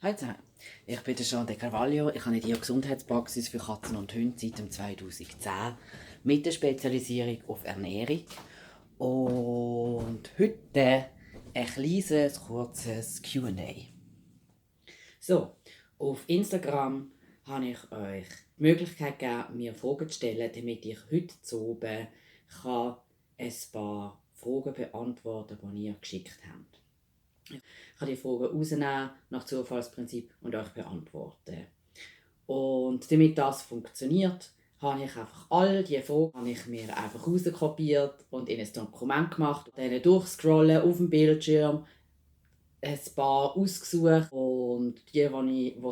Hallo zusammen, ich bin der Jean de Carvalho. Ich habe die Gesundheitspraxis für Katzen und Hunde seit 2010 mit der Spezialisierung auf Ernährung. Und heute ein kleines, kurzes Q&A. So, auf Instagram habe ich euch die Möglichkeit gegeben, mir Fragen zu stellen, damit ich heute zu oben ein paar Fragen beantworten kann, die ihr geschickt habt. Ich kann die Fragen rausnehmen, nach Zufallsprinzip und euch beantworten. Und damit das funktioniert, habe ich einfach all diese Fragen mir einfach rauskopiert und in ein Dokument gemacht. Dann durchscrollen auf dem Bildschirm, ein paar ausgesucht und die es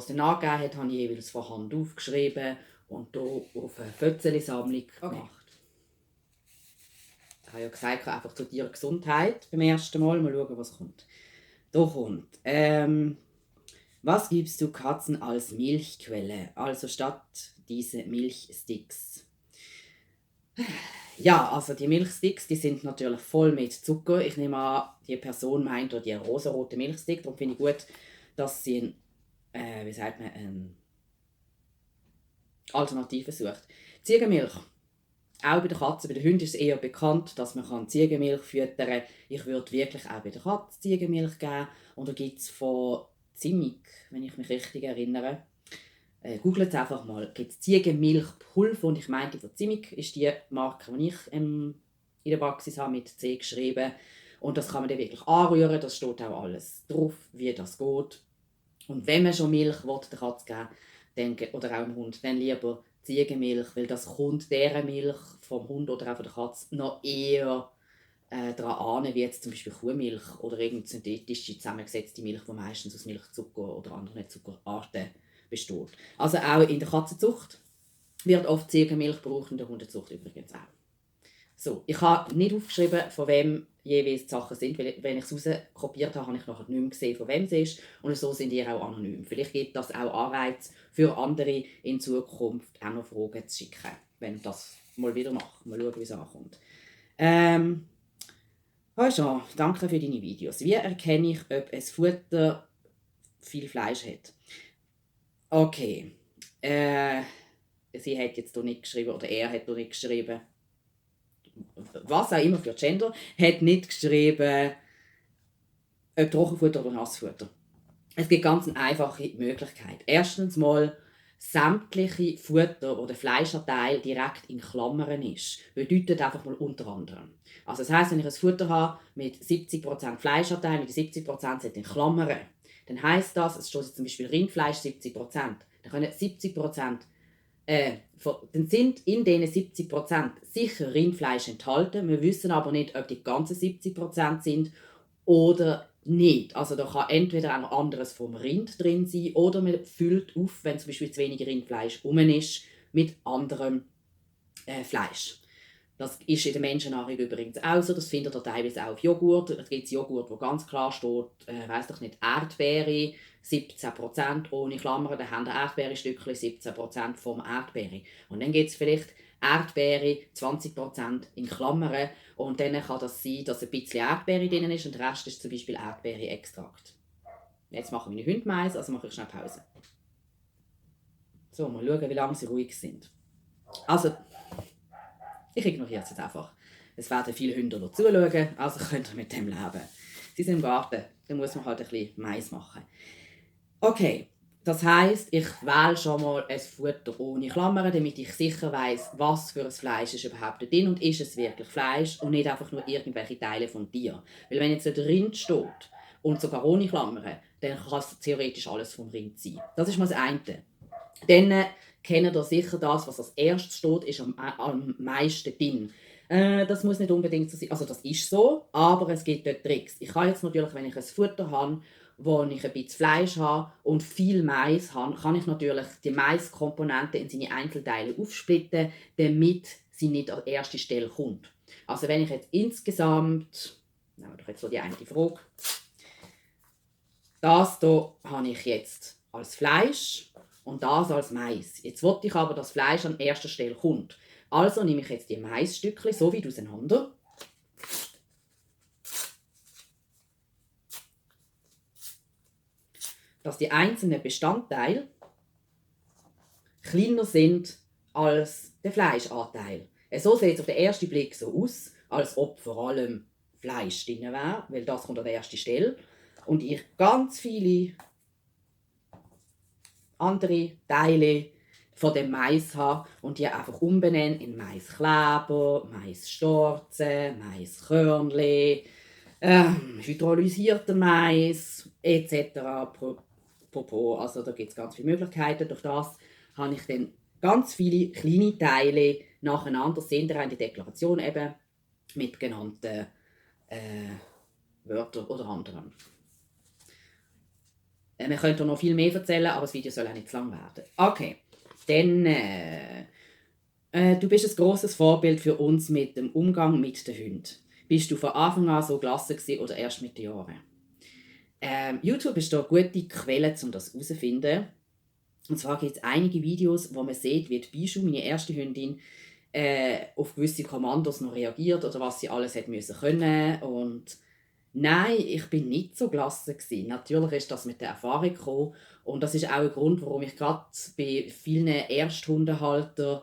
dann angegeben hat, habe ich jeweils von Hand aufgeschrieben und hier auf eine Fötzeli-Sammlung gemacht. Ich habe ja gesagt, ich habe einfach zu dir Gesundheit beim ersten Mal. Mal schauen, was kommt. Da kommt. Was gibst du Katzen als Milchquelle? Also statt diese Milchsticks. Ja, also die Milchsticks, die sind natürlich voll mit Zucker. Ich nehme an, die Person meint die rosarote Milchstick. Darum finde ich gut, dass sie eine Alternative sucht. Ziegenmilch. Auch bei der Katze, bei den Hunden ist es eher bekannt, dass man Ziegenmilch füttern kann. Ich würde wirklich auch bei der Katze Ziegenmilch geben. Und da gibt es von Zimig, wenn ich mich richtig erinnere. Googelt es einfach mal. Gibt es Ziegenmilchpulver und ich meinte, von Zimig ist die Marke, die ich in der Praxis habe, mit C geschrieben. Und das kann man dann wirklich anrühren, das steht auch alles drauf, wie das geht. Und wenn man schon Milch will, der Katze geben will, oder auch dem Hund, dann lieber Ziegenmilch, weil das kommt deren Milch vom Hund oder auch von der Katze noch eher daran an, wie jetzt zum Beispiel Kuhmilch oder irgendeine synthetische zusammengesetzte Milch, die meistens aus Milchzucker oder anderen Zuckerarten besteht. Also auch in der Katzenzucht wird oft Ziegenmilch gebraucht, in der Hundezucht übrigens auch. So, ich habe nicht aufgeschrieben, von wem jeweils die Sachen sind, weil wenn ich es rauskopiert habe, habe ich nachher nicht mehr gesehen, von wem es ist. Und so sind die auch anonym. Vielleicht gibt das auch Anreiz für andere in Zukunft auch noch Fragen zu schicken, wenn ich das mal wieder mache. Mal schauen, wie es ankommt. Hallo Jean, danke für deine Videos. Wie erkenne ich, ob ein Futter viel Fleisch hat? Okay. Sie hat jetzt hier nicht geschrieben, oder er hat hier nicht geschrieben, was auch immer für Gender, hat nicht geschrieben, ob Trockenfutter oder Nassfutter. Es gibt ganz eine einfache Möglichkeit. Erstens mal, sämtliche Futter oder Fleischanteil direkt in Klammern ist, bedeutet einfach mal unter anderem. Also das heisst, wenn ich ein Futter habe mit 70% Fleischanteil, mit 70% sind in Klammern, dann heisst das, es steht zum Beispiel Rindfleisch 70%, dann können 70% dann sind in diesen 70% sicher Rindfleisch enthalten. Wir wissen aber nicht, ob die ganzen 70% sind oder nicht. Also da kann entweder auch anderes vom Rind drin sein oder man füllt auf, wenn zum Beispiel zu wenig Rindfleisch rum ist, mit anderem Fleisch. Das ist in der Menschennahrung übrigens auch so. Das findet ihr teilweise auch auf Joghurt. Es gibt Joghurt, wo ganz klar steht, weiss doch nicht, Erdbeere 17%, ohne Klammern, dann haben Erdbeerstückchen 17% vom Erdbeere. Und dann gibt es vielleicht Erdbeere 20% in Klammern und dann kann das sein, dass ein bisschen Erdbeere drin ist und der Rest ist zum Beispiel Erdbeere-Extrakt. Jetzt machen meine Hunde Mais, also mache ich schnell Pause. So, mal schauen, wie lange sie ruhig sind. Also, ich ignoriere es jetzt einfach. Es werden viele Hunde noch zuschauen, also könnt ihr mit dem leben. Sie sind im Garten, dann muss man halt ein bisschen Mais machen. Okay, das heisst, ich wähle schon mal ein Futter ohne Klammern, damit ich sicher weiss, was für ein Fleisch ist überhaupt drin und ist es wirklich Fleisch und nicht einfach nur irgendwelche Teile von Tier. Weil wenn jetzt ein Rind steht und sogar ohne Klammern, dann kann es theoretisch alles vom Rind sein. Das ist mal das eine. Dann kennt ihr sicher das, was als erstes steht, ist am meisten drin. Das muss nicht unbedingt so sein, also das ist so, aber es gibt dort Tricks. Ich kann jetzt natürlich, wenn ich ein Futter habe, wo ich ein bisschen Fleisch habe und viel Mais habe, kann ich natürlich die Maiskomponenten in seine Einzelteile aufsplitten, damit sie nicht an erste Stelle kommt. Also wenn ich jetzt insgesamt, nehmen wir doch jetzt so die eine Frage, das hier habe ich jetzt als Fleisch und das als Mais. Jetzt wollte ich aber, dass Fleisch an erster Stelle kommt. Also nehme ich jetzt die Maisstückchen so weit auseinander. dass die einzelnen Bestandteile kleiner sind als der Fleischanteil. So sieht es auf den ersten Blick so aus, als ob vor allem Fleisch drin wäre, weil das kommt an der ersten Stelle. Und ich ganz viele andere Teile von dem Mais habe und die einfach umbenennen in Maiskleber, Maisstorzen, Maiskörnchen, hydrolysierter Mais etc. Also da gibt es ganz viele Möglichkeiten. Durch das habe ich dann ganz viele kleine Teile nacheinander, sehen ihr in der Deklaration eben mit genannten Wörtern oder anderen. Wir könnten noch viel mehr erzählen, aber das Video soll auch nicht zu lang werden. Okay, dann du bist ein grosses Vorbild für uns mit dem Umgang mit den Hunden. Bist du von Anfang an so gelassen oder erst mit den Jahren? YouTube ist da eine gute Quelle, um das herauszufinden. Und zwar gibt es einige Videos, wo man sieht, wie die Bijou, meine erste Hündin, auf gewisse Kommandos noch reagiert oder was sie alles hat müssen können. Und nein, ich bin nicht so gelassen gewesen. Natürlich ist das mit der Erfahrung gekommen. Und das ist auch ein Grund, warum ich gerade bei vielen Ersthundehaltern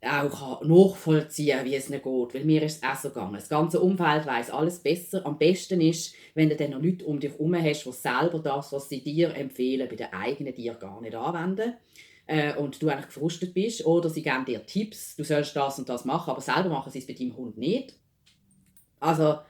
auch nachvollziehen kann, wie es ihnen geht. Weil mir ist es auch so gegangen. Das ganze Umfeld weiss alles besser. Am besten ist, wenn du dann noch Leute um dich herum hast, die selber das, was sie dir empfehlen, bei den eigenen Tieren gar nicht anwenden. Und du eigentlich gefrustet bist. Oder sie geben dir Tipps, du sollst das und das machen, aber selber machen sie es bei deinem Hund nicht. Also,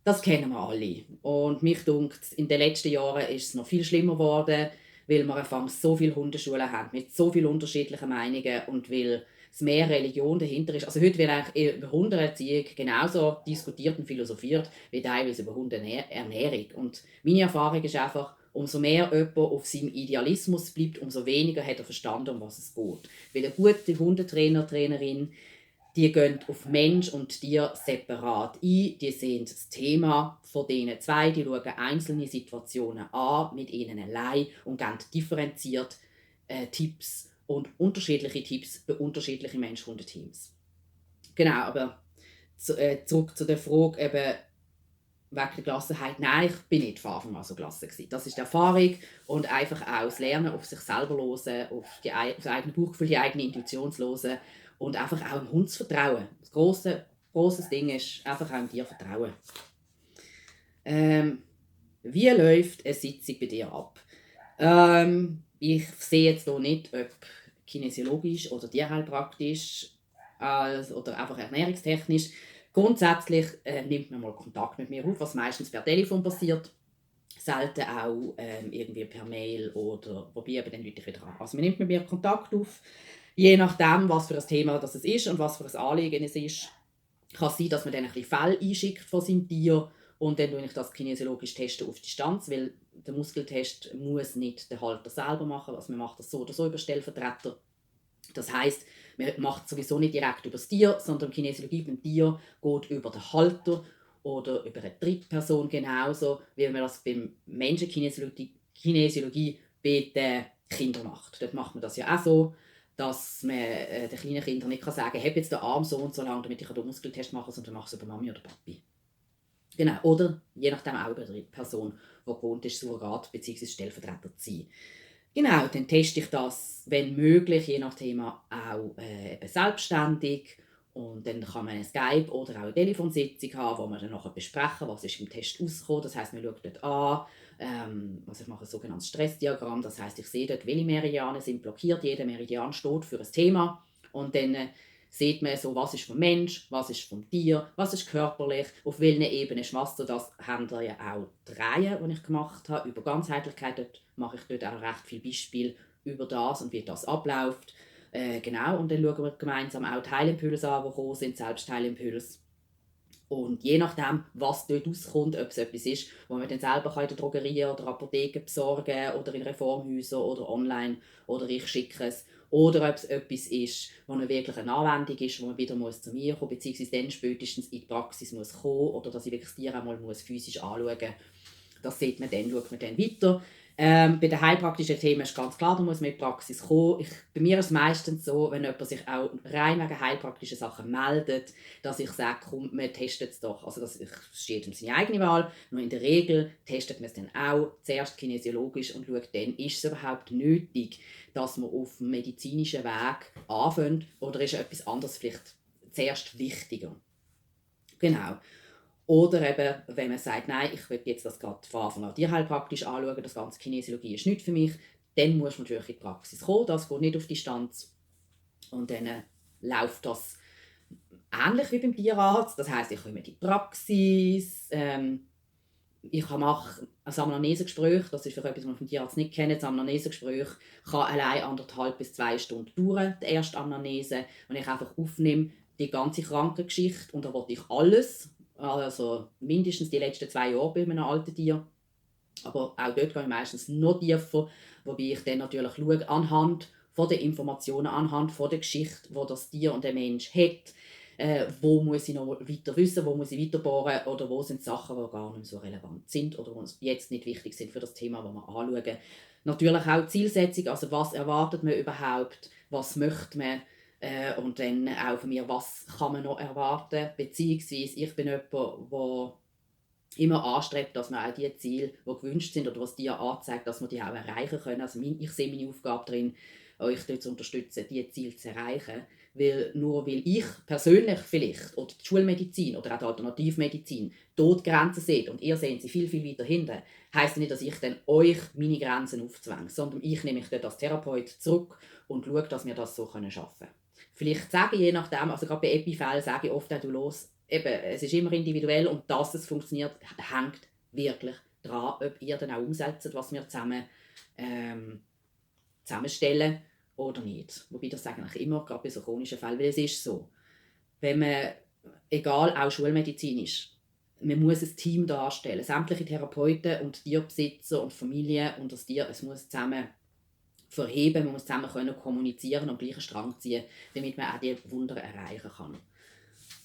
das kennen wir alle. Und mich dunkt, in den letzten Jahren ist es noch viel schlimmer geworden, weil wir einfach so viele Hundeschulen haben, mit so vielen unterschiedlichen Meinungen und weil es mehr Religion dahinter ist. Also heute wird eigentlich über Hundeerziehung genauso diskutiert und philosophiert, wie teilweise über Hundeernährung. Und meine Erfahrung ist einfach, umso mehr jemand auf seinem Idealismus bleibt, umso weniger hat er verstanden, um was es geht. Weil eine gute Hundetrainer, Trainerin, die gehen auf Mensch und Tier separat ein. Die sehen das Thema von diesen zwei. Die schauen einzelne Situationen an, mit ihnen allein und geben differenziert Tipps und unterschiedliche Tipps bei unterschiedlichen Mensch-Hunde-Teams. Genau, aber zurück zu der Frage eben, wegen der Gelassenheit. Nein, ich bin nicht von Anfang an so gelassen gewesen. Das ist die Erfahrung und einfach auch das Lernen, auf sich selber hören, auf das eigene Bauchgefühl, die eigene Intuition zu hören und einfach auch dem Hund zu vertrauen. Das grosses Ding ist einfach auch dir vertrauen. Wie läuft eine Sitzung bei dir ab? Ich sehe jetzt hier nicht, ob kinesiologisch oder tierheilpraktisch oder einfach ernährungstechnisch. Grundsätzlich nimmt man mal Kontakt mit mir auf, was meistens per Telefon passiert. Selten auch irgendwie per Mail oder wobei eben dann Leute wieder an. Also man nimmt mit mir Kontakt auf, je nachdem, was für ein Thema das ist und was für ein Anliegen es ist. Kann es sein, dass man dann ein bisschen Fell einschickt von seinem Tier und dann teste ich das kinesiologisch testen auf Distanz, weil der Muskeltest muss nicht der Halter selber machen, also man macht das so oder so über Stellvertreter. Das heisst, man macht sowieso nicht direkt über das Tier, sondern Kinesiologie beim Tier geht über den Halter oder über eine Drittperson genauso, wie man das beim Menschen Kinesiologie bei den Kindern macht. Dort macht man das ja auch so, dass man den kleinen Kindern nicht sagen kann, heb jetzt den Arm so und so lang, damit ich den Muskeltest machen kann, sondern mach es über Mami oder Papi. Genau, oder je nachdem auch über eine Drittperson, die gewohnt ist, Surrogat bzw. Stellvertreter zu sein. Genau, dann teste ich das, wenn möglich, je nach Thema auch eben selbstständig. Und dann kann man eine Skype- oder auch eine Telefonsitzung haben, wo wir dann nachher besprechen, was ist im Test rausgekommen. Das heisst, man schaut dort an, also ich mache ein sogenanntes Stressdiagramm. Das heisst, ich sehe dort, welche Meridiane sind blockiert. Jeder Meridian steht für ein Thema. Und dann sieht man so, was ist vom Mensch, was ist vom Tier, was ist körperlich, auf welchen Ebenen ist was. Das haben wir ja auch die Reihe, die ich gemacht habe, über Ganzheitlichkeit. Dort mache ich dort auch recht viele Beispiele über das und wie das abläuft. Genau, und dann schauen wir gemeinsam auch die Heilimpulse an, die gekommen sind, Selbstheilimpulse. Und je nachdem, was dort rauskommt, ob es etwas ist, was man dann selber in der Drogerie oder Apotheke besorgen kann oder in Reformhäusern oder online oder ich schicke es. Oder ob es etwas ist, was wirklich eine Anwendung ist, wo man wieder zu mir kommen muss, beziehungsweise dann spätestens in die Praxis muss kommen oder dass ich wirklich das Tier einmal physisch anschauen muss. Das sieht man dann, schaut man dann weiter. Bei den heilpraktischen Themen ist ganz klar, da muss man in die Praxis kommen. Bei mir ist es meistens so, wenn jemand sich auch rein wegen heilpraktischen Sachen meldet, dass ich sage, komm, wir testen es doch. Also das ist jedem seine eigene Wahl. Nur in der Regel testet man es dann auch zuerst kinesiologisch und schaut dann, ist es überhaupt nötig, dass man auf dem medizinischen Weg anfängt oder ist etwas anderes vielleicht zuerst wichtiger. Genau. Oder eben, wenn man sagt, nein, ich will jetzt das gerade von Anfang an tierheilpraktisch anschauen, das ganze Kinesiologie ist nicht für mich, dann muss man natürlich in die Praxis kommen, das geht nicht auf Distanz. Und dann läuft das ähnlich wie beim Tierarzt, das heisst, ich komme in die Praxis, ich mache ein Amnesegespräch, das ist für etwas, was man vom Tierarzt nicht kennt. Das Amnesegespräch kann allein 1,5 bis 2 Stunden dauern, die erste Amnese, und ich einfach aufnehme die ganze Krankengeschichte und da will ich alles, also mindestens die letzten 2 Jahre bei einem alten Tier, aber auch dort gehe ich meistens noch tiefer, wobei ich dann natürlich schaue, anhand von den Informationen, anhand von der Geschichte, die das Tier und der Mensch hat, wo muss ich noch weiter wissen, wo muss ich weiter bohren oder wo sind Sachen, die gar nicht so relevant sind oder die jetzt nicht wichtig sind für das Thema, das wir anschauen. Natürlich auch die Zielsetzung, also was erwartet man überhaupt, was möchte man, und dann auch von mir, was kann man noch erwarten, beziehungsweise ich bin jemand, der immer anstrebt, dass man auch die Ziele, die gewünscht sind oder was dir anzeigt, dass wir die auch erreichen können. Also ich sehe meine Aufgabe darin, euch dort zu unterstützen, diese Ziele zu erreichen. Nur weil ich persönlich vielleicht, oder die Schulmedizin oder auch die Alternativmedizin, dort Grenzen seht und ihr seht sie viel, viel weiter hinten, heisst nicht, dass ich dann euch meine Grenzen aufzwänge, sondern ich nehme mich dort als Therapeut zurück und schaue, dass wir das so schaffen können. Vielleicht sage ich je nachdem, also gerade bei Epifällen sage ich oft auch, du los, eben, es ist immer individuell und dass es funktioniert, hängt wirklich daran, ob ihr dann auch umsetzt, was wir zusammenstellen oder nicht. Wobei das eigentlich immer, gerade bei so chronischen Fällen, weil es ist so, wenn man, egal, auch schulmedizinisch, man muss ein Team darstellen, sämtliche Therapeuten und Tierbesitzer und Familien und das Tier, es muss zusammen verheben, man muss zusammen können kommunizieren und am gleichen Strang ziehen, damit man auch die Wunder erreichen kann.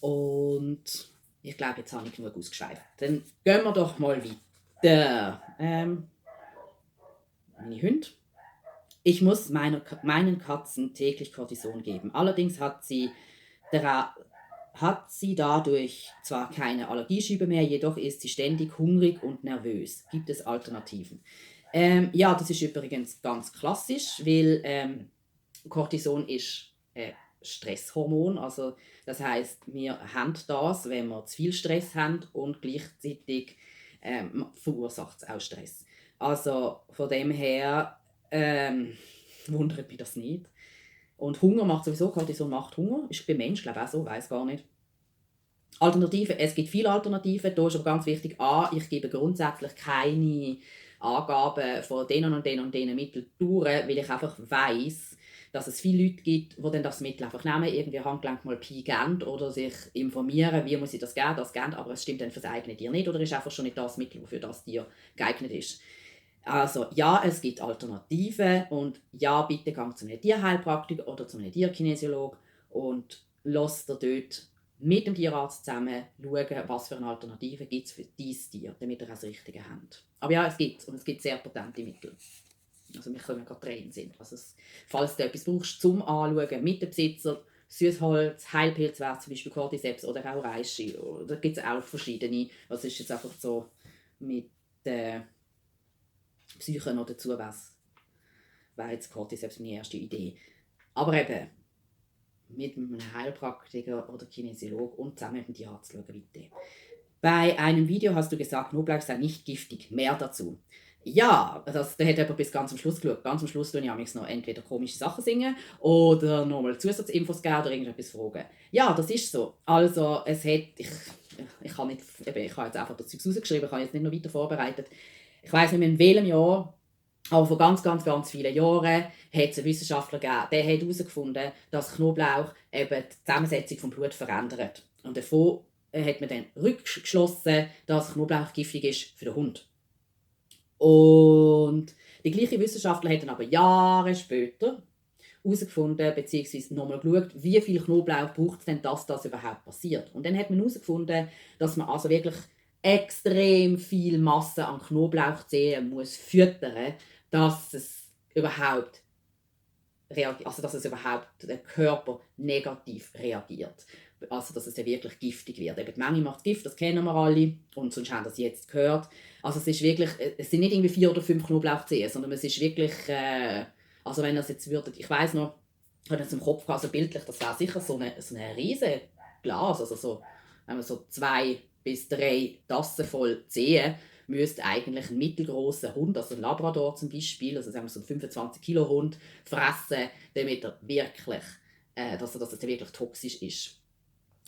Und ich glaube, jetzt habe ich genug ausgeschweift. Dann gehen wir doch mal weiter. Meine Hunde. Ich muss meinen Katzen täglich Cortison geben. Allerdings hat sie dadurch zwar keine Allergieschübe mehr, jedoch ist sie ständig hungrig und nervös. Gibt es Alternativen? Ja, das ist übrigens ganz klassisch, weil Cortison ist Stresshormon. Also, das heißt, wir haben das, wenn wir zu viel Stress haben und gleichzeitig verursacht es auch Stress. Also von dem her wundert mich das nicht. Und Hunger macht sowieso, Cortison macht Hunger. Ist beim Menschen, glaube ich, auch so, weiß gar nicht. Alternativen, es gibt viele Alternativen. Da ist aber ganz wichtig, ich gebe grundsätzlich keine Angaben von denen und denen und denen Mitteln durch, weil ich einfach weiss, dass es viele Leute gibt, die dann das Mittel einfach nehmen, irgendwie Handgelenk mal Pi geben oder sich informieren, wie muss ich das geben, aber es stimmt dann für das eigene Tier nicht oder ist einfach schon nicht das Mittel, für das Tier geeignet ist. Also ja, es gibt Alternativen und ja, bitte gang zu einem Tierheilpraktiker oder zu einem Tierkinesiologen und lasst dort mit dem Tierarzt zusammen schauen, was für eine Alternative gibt es für dieses Tier, damit ihr das Richtige habt. Aber ja, es gibt sehr potente Mittel. Also wir können gerade Tränen sind. Also falls du etwas brauchst zum Anschauen mit dem Besitzer, Süßholz, Heilpilz wäre zum Beispiel Cordyceps oder auch Reishi. Da gibt es auch verschiedene. Also ist jetzt einfach so mit Psyche noch dazu, wäre jetzt Cordyceps meine erste Idee. Aber eben, mit einem Heilpraktiker oder Kinesiologen und zusammen mit dem Tierarzt schauen, bitte. Bei einem Video hast du gesagt, Knoblauch sei nicht giftig. Mehr dazu. Ja, da hat jemand bis ganz am Schluss geschaut. Ganz am Schluss singen ich noch entweder komische Sachen singen oder nochmal Zusatzinfos geben oder irgendetwas fragen. Ja, das ist so. Also, ich habe jetzt einfach das Zeug rausgeschrieben, ich habe jetzt nicht noch weiter vorbereitet. Ich weiss nicht mehr in welchem Jahr, aber vor ganz, ganz, ganz vielen Jahren hat es einen Wissenschaftler gegeben, der hat herausgefunden, dass Knoblauch eben die Zusammensetzung des Bluts verändert. Und davon hat man dann rückgeschlossen, dass Knoblauch giftig ist für den Hund. Und die gleiche Wissenschaftler hat dann aber Jahre später herausgefunden, beziehungsweise nochmal geschaut, wie viel Knoblauch braucht es denn, dass das überhaupt passiert. Und dann hat man herausgefunden, dass man also wirklich extrem viel Masse an Knoblauchzehen muss füttern, dass es überhaupt also dass es überhaupt der Körper negativ reagiert. Also dass es dann wirklich giftig wird. Eben die Menge macht Gift, das kennen wir alle und sonst haben wir das jetzt gehört. Also es ist wirklich, es sind nicht irgendwie 4 oder 5 Knoblauchzehen, sondern es ist wirklich, also wenn ihr es jetzt würdet, ich weiss noch, ich habe das im Kopf gehabt, also bildlich, das wäre sicher so eine riesige Glas, also so, wenn man so 2 bis 3 Tassen voll Zehen, müsste eigentlich ein mittelgroßer Hund, also ein Labrador zum Beispiel, also sagen wir so ein 25 Kilo Hund, fressen, damit er wirklich, dass es wirklich toxisch ist.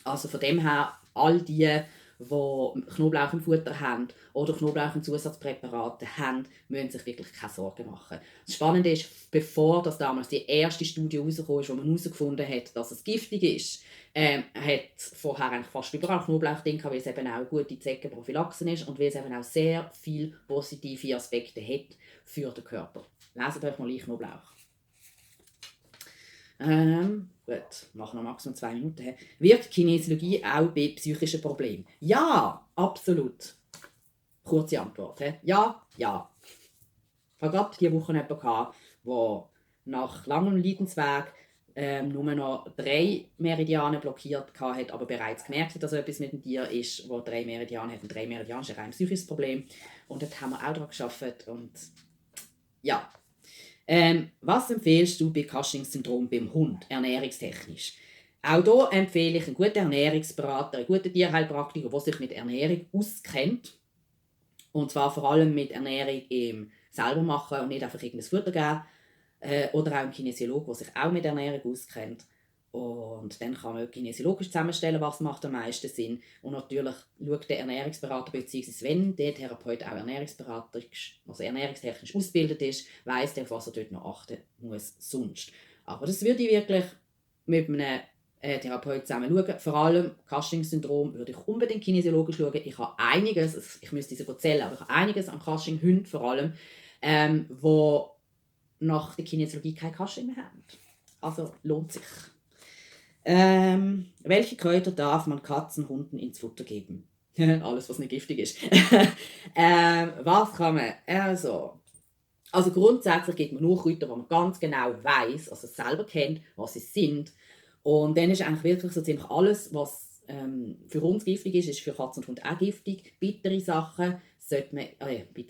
Also von dem her, all die Knoblauch im Futter haben oder Knoblauch in Zusatzpräparaten haben, müssen sich wirklich keine Sorgen machen. Das Spannende ist, bevor das damals die erste Studie herausgekommen ist, wo man herausgefunden hat, dass es giftig ist, hat vorher eigentlich fast überall Knoblauch drin, weil es eben auch gute Zeckenprophylaxe ist und weil es eben auch sehr viele positive Aspekte hat für den Körper. Leset euch mal Knoblauch. Gut, machen wir maximal 2 Minuten. Wirkt Kinesiologie auch bei psychischen Problemen? Ja, absolut. Kurze Antwort. Ja, ja. Ich hatte gerade diese Woche jemanden, der nach langem Leidensweg nur noch 3 Meridiane blockiert hatte, aber bereits gemerkt hat, dass etwas mit dem Tier ist, wo 3 Meridiane hat. Und 3 Meridiane ist ein rein psychisches Problem. Und dort haben wir auch daran gearbeitet. Und ja. Was empfiehlst du bei Cushing-Syndrom beim Hund, ernährungstechnisch? Auch hier empfehle ich einen guten Ernährungsberater, einen guten Tierheilpraktiker, der sich mit Ernährung auskennt. Und zwar vor allem mit Ernährung im selber machen und nicht einfach irgendein Futter geben. Oder auch einen Kinesiologen, der sich auch mit Ernährung auskennt. Und dann kann man kinesiologisch zusammenstellen, was macht am meisten Sinn. Und natürlich schaut der Ernährungsberater, beziehungsweise wenn der Therapeut auch Ernährungsberater, also ernährungstechnisch ausgebildet ist, weiss der, auf was er dort noch achten muss sonst. Aber das würde ich wirklich mit einem Therapeut zusammen schauen. Vor allem Cushing-Syndrom würde ich unbedingt kinesiologisch schauen. Ich habe einiges, ich müsste es erzählen, aber ich habe einiges an Cushing-Hunden vor allem, wo nach der Kinesiologie kein Cushing mehr haben. Also lohnt sich. Welche Kräuter darf man Katzen, Hunden ins Futter geben? Alles, was nicht giftig ist. Was kann man? Also grundsätzlich gibt man nur Kräuter, wo man ganz genau weiss, also selber kennt, was sie sind. Und dann ist eigentlich wirklich so ziemlich alles, was für uns giftig ist für Katzen und Hunde auch giftig. Bittere Sachen sollte man,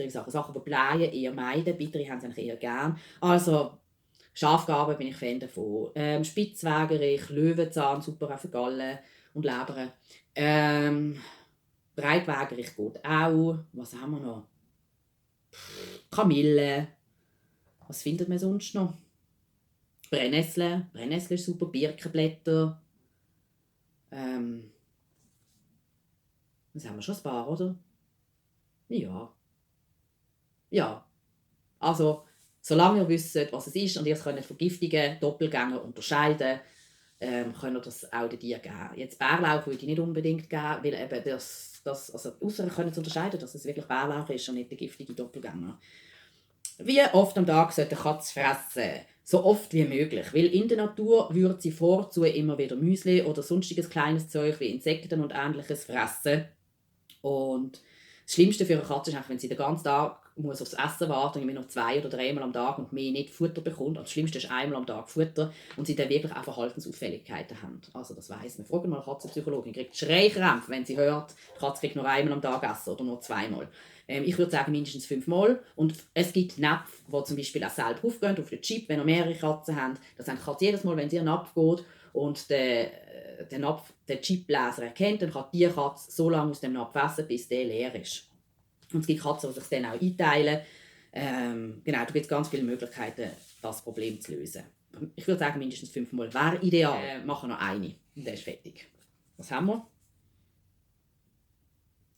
Sachen, die bleiben, eher meiden. Bittere haben sie eigentlich eher gern. Also Schafgarben bin ich Fan davon. Spitzwegerich, Löwenzahn, super auch für Gallen und Leber. Breitwegerich geht auch. Was haben wir noch? Kamille. Was findet man sonst noch? Brennnessel. Brennnessel ist super. Birkenblätter. Das haben wir schon ein paar, oder? Ja. Ja. Also, solange ihr wisst, was es ist und ihr es könnt von giftigen Doppelgängern unterscheiden, könnt ihr das auch den Tieren geben. Jetzt Bärlauch würde ich nicht unbedingt geben, weil eben also ausser ihr könnt unterscheiden, dass es wirklich Bärlauch ist und nicht der giftige Doppelgänger. Wie oft am Tag sollte eine Katze fressen? So oft wie möglich, weil in der Natur würde sie vorzu immer wieder Müsli oder sonstiges kleines Zeug wie Insekten und Ähnliches fressen. Und das Schlimmste für eine Katze ist eigentlich, wenn sie den ganzen Tag muss aufs Essen warten und noch 2 oder 3 Mal am Tag und mehr nicht Futter bekommt. Das Schlimmste ist einmal am Tag Futter und sie dann wirklich auch Verhaltensauffälligkeiten haben. Also das weiss man. Fragt mal eine Katzenpsychologin, kriegt Schreikrämpfe, wenn sie hört, die Katze kriegt nur einmal am Tag essen oder nur 2 Mal. Ich würde sagen mindestens 5 Mal. Und es gibt Näpfe, die zum Beispiel auch selber aufgehen auf den Chip, wenn ihr mehrere Katzen habt. Das heißt, die Katze jedes Mal, wenn sie in den Napf geht und den Chipleser erkennt, dann kann die Katze so lange aus dem Napf essen, bis der leer ist. Und es gibt Katzen, die sich dann auch einteilen. Genau, da gibt es ganz viele Möglichkeiten, das Problem zu lösen. Ich würde sagen, mindestens 5 Mal wäre ideal. Machen noch eine und dann ist fertig. Was haben wir?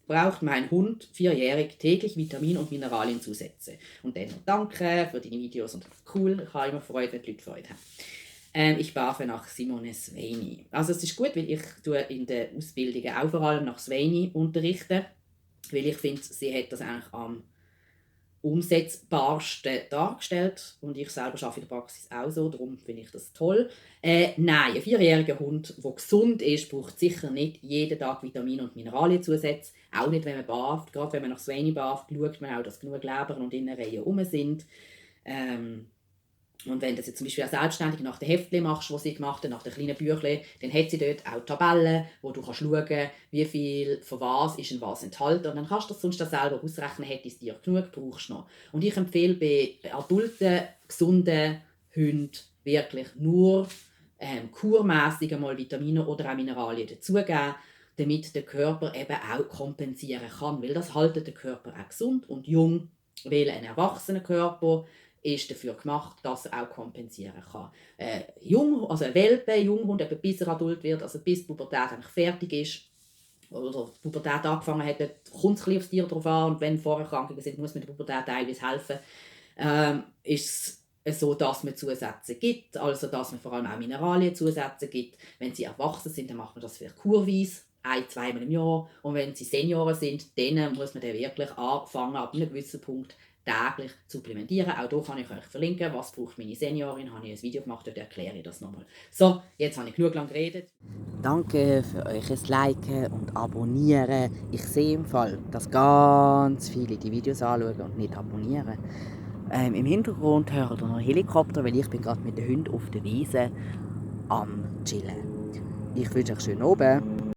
Braucht mein Hund 4-jährig täglich Vitamin- und Mineralienzusätze? Und dann noch danke für deine Videos und cool, ich habe immer Freude, wenn die Leute Freude haben. Ich barfe nach Simone Sveini. Also es ist gut, weil ich in den Ausbildungen auch vor allem nach Sveini unterrichte, weil ich finde, sie hat das eigentlich am umsetzbarsten dargestellt. Und ich selber arbeite in der Praxis auch so, darum finde ich das toll. Nein, ein 4-jähriger Hund, der gesund ist, braucht sicher nicht jeden Tag Vitamine und Mineralienzusätze. Auch nicht, wenn man barft. Gerade wenn man nach Sveini barft, schaut man auch, dass genug Leber und Innenreihen rum sind. Und wenn du das jetzt zum Beispiel auch selbstständig nach den Heftchen machst, die sie gemacht hat, nach den kleinen Büchlein, dann hat sie dort auch Tabellen, wo du kannst schauen kannst, wie viel von was ist in was enthalten. Und dann kannst du das sonst selber ausrechnen, hätte es dir genug, brauchst du noch. Und ich empfehle bei adulten, gesunden Hunden wirklich nur kurmässig einmal Vitamine oder auch Mineralien dazugeben, damit der Körper eben auch kompensieren kann. Weil das hält den Körper auch gesund und jung, weil ein erwachsener Körper ist dafür gemacht, dass er auch kompensieren kann. Also ein Welpe, Junghund, eben bis er adult wird, also bis die Pubertät eigentlich fertig ist, oder die Pubertät angefangen hat, kommt es ein bisschen aufs Tier drauf an, und wenn Vorerkrankungen sind, muss man der Pubertät teilweise helfen. Ist es so, dass man Zusätze gibt, also dass man vor allem auch Mineralienzusätze gibt. Wenn sie erwachsen sind, dann macht man das vielleicht kurweise, 1-2 Mal im Jahr. Und wenn sie Senioren sind, dann muss man dann wirklich anfangen, ab einem gewissen Punkt täglich zu supplementieren. Auch hier kann ich euch verlinken, was braucht meine Seniorin. Habe ich ein Video gemacht, dort erkläre ich das nochmal. So, jetzt habe ich genug lang geredet. Danke für euch Liken und Abonnieren. Ich sehe im Fall, dass ganz viele die Videos anschauen und nicht abonnieren. Im Hintergrund hört ihr noch Helikopter, weil ich bin gerade mit den Hunden auf der Wiese am Chillen. Ich wünsche euch schönen Abend.